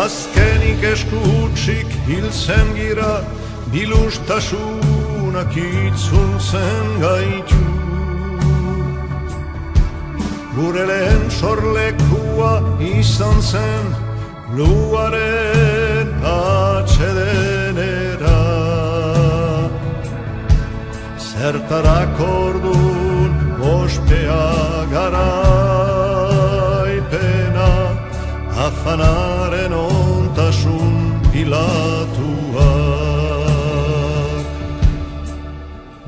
azkenik eskutsik hiltzen gira, bilustasunak itzultzen gaitu. Gure lehen sorlekua izan zen, luaren atxedenera. Zertarako ordun ospea garaipena, afanaren ontasun pilatuak.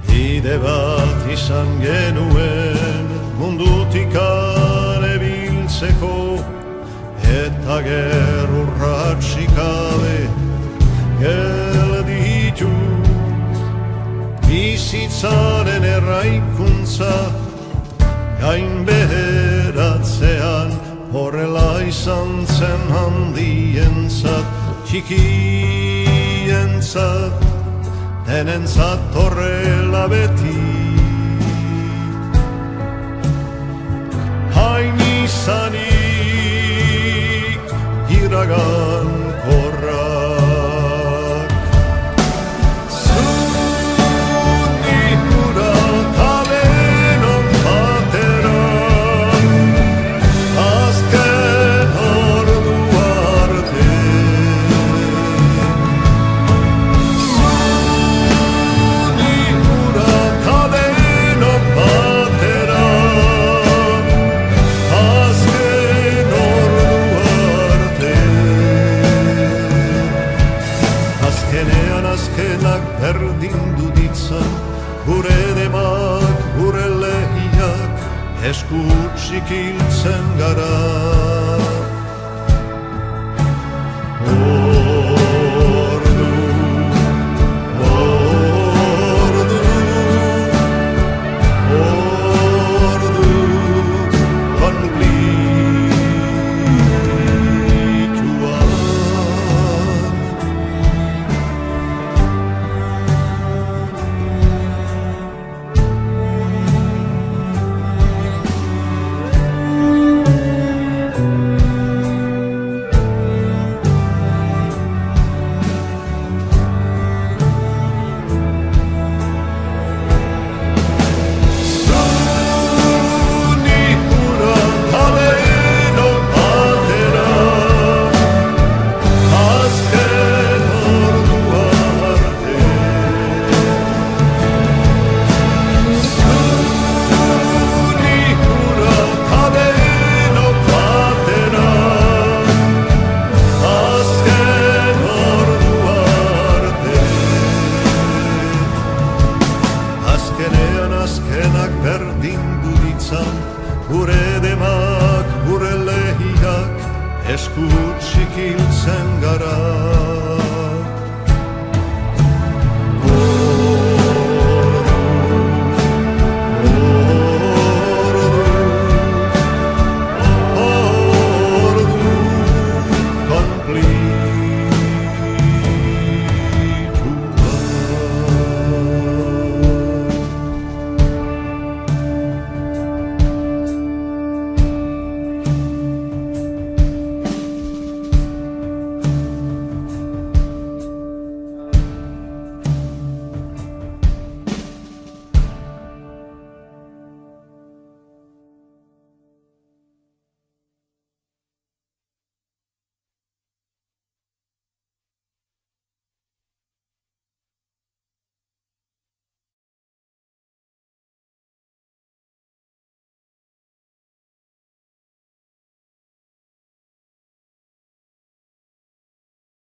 Bide bat izan genuen mundutik arebiltzeko, eta gerurratxik gabe gelditu. Bizitzaren erraikuntza gainbeheratzean, horrela izan zen handientzat, txikientzat, denentzat horrela beti. Hain izanik iragan korrak, zundi hura tabenon batera, azken ordu arte. Zundi hura tabenon batera, azken ordu arte. Azkenean azkenak berdindu ditzan, gure demak, gure lehiak, eskutsik hiltzen gara.